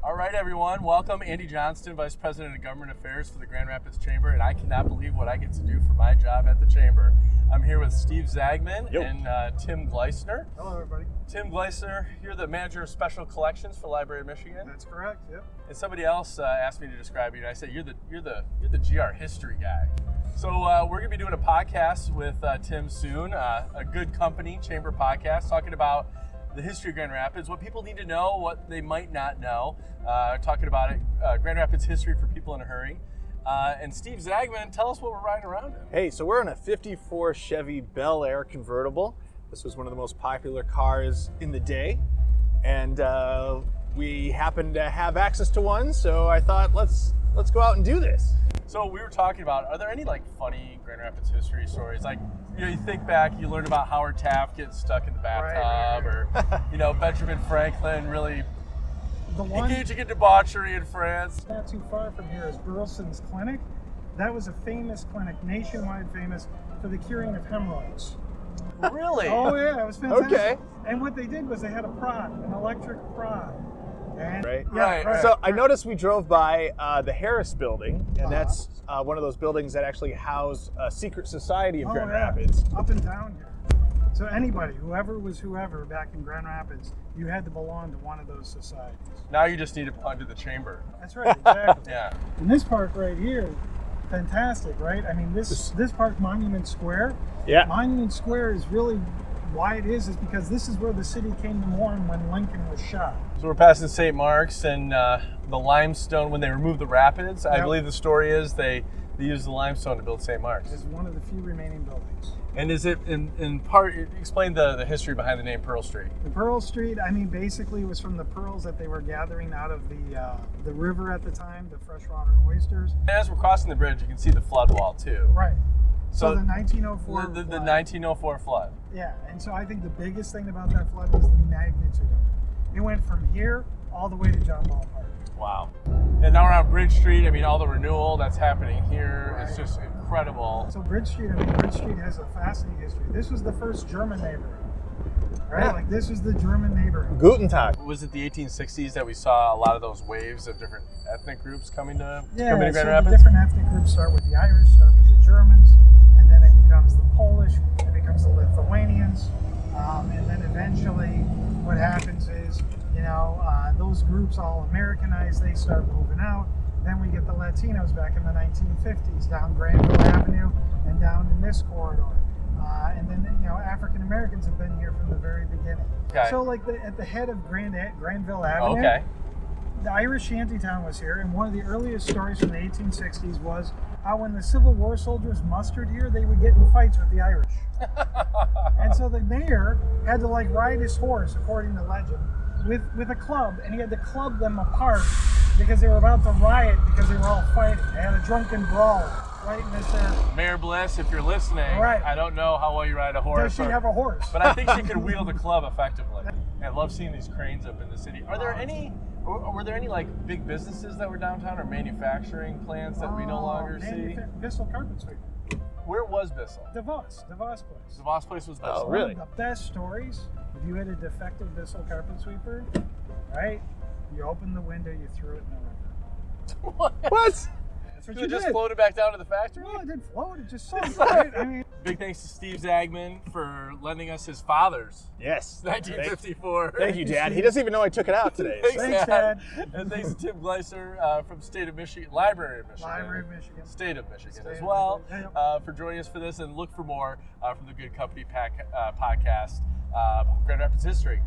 All right, everyone. Welcome. Andy Johnston, Vice President of Government Affairs for the Grand Rapids Chamber, and I cannot believe what I get to do for my job at the Chamber. I'm here with Steve Zaagman and Tim Gleisner. Hello, everybody. Tim Gleisner, you're the Manager of Special Collections for the Library of Michigan. That's correct. Yep. And somebody else asked me to describe you, and I said you're the GR history guy. So we're going to be doing a podcast with Tim soon, a good company Chamber podcast, talking about the history of Grand Rapids, what people need to know, what they might not know, talking about it, Grand Rapids history for people in a hurry. And Steve Zaagman, tell us what we're riding around in. Hey, so we're in a 54 Chevy Bel Air Convertable. This was one of the most popular cars in the day, and we happened to have access to one, so I thought, let's go out and do this. So we were talking about, are there any like funny Grand Rapids history stories? Like, you think back, you learn about Howard Taft getting stuck in the bathtub, or Benjamin Franklin really engaging in debauchery in France. Not too far from here is Burleson's Clinic. That was a famous clinic, nationwide famous, for the curing of hemorrhoids. Really? Oh yeah, it was fantastic. Okay. And what they did was they had a prod, an electric prod. And, Right. Right. So I noticed we drove by the Harris Building, and that's one of those buildings that actually house a secret society of Grand Rapids. Up and down here. So anybody, whoever was whoever back in Grand Rapids, you had to belong to one of those societies. Now you just need to plug to the Chamber. That's right, exactly. Yeah. And this park right here, fantastic, right? I mean, this park, Monument Square. Yeah. Monument Square is really why it is because this is where the city came to mourn when Lincoln was shot. So we're passing St. Mark's and the limestone, when they removed the rapids, I believe the story is they used the limestone to build St. Mark's. It's one of the few remaining buildings. And is it in part, explain the history behind the name Pearl Street. The Pearl Street, I mean, basically was from the pearls that they were gathering out of the river at the time, the freshwater oysters. And as we're crossing the bridge, you can see the flood wall too. Right. So the 1904 the flood. 1904 flood. Yeah, and so I think the biggest thing about that flood was the magnitude of it. It went from here all the way to John Ball Park. Wow. And now we're on Bridge Street. I mean, all the renewal that's happening here, it's just incredible. So Bridge Street has a fascinating history. This was the first German neighborhood, right? Yeah. Like this was the German neighborhood. Guten Tag. Was it the 1860s that we saw a lot of those waves of different ethnic groups coming to Yeah, Grand so Rapids? the different ethnic groups start with the Irish, start with the Germans, and then it becomes the Polish, it becomes the Lithuanians, and then eventually what happens is, those groups all Americanize, they start moving out. Then we get the Latinos back in the 1950s down Granville Avenue and down in this corridor. And then, African Americans have been here from the very beginning. Okay. So like at the head of Granville Avenue, the Irish shantytown was here, and one of the earliest stories from the 1860s was how when the Civil War soldiers mustered here, they would get in fights with the Irish. And so the mayor had to ride his horse, according to legend, with a club, and he had to club them apart because they were about to riot because they were all fighting. They had a drunken brawl right in this area. Mayor Bliss, if you're listening, Right. I don't know how well you ride a horse. Does she have a horse? But I think she could wield a club effectively. I love seeing these cranes up in the city. Were there any big businesses that were downtown or manufacturing plants that we no longer see? Bissell Carpet Sweeper. Where was Bissell? DeVos Place. The Voss place was Bissell. Oh, really? One of the best stories, if you had a defective Bissell Carpet Sweeper, right? You opened the window, you threw it in the river. What? That's what You you just did. floated back down to the factory? Well, it didn't float, it just sunk, right? I mean, Big thanks to Steve Zaagman for lending us his father's Yes. 1954. Thank you, Dad. He doesn't even know I took it out today. Thanks, Dad. And thanks to Tim Gleisner from State of Michigan, Library of Michigan. Library of Michigan. State of Michigan State as of well, Michigan. for joining us for this. And look for more from the Good Company podcast, Grand Rapids History.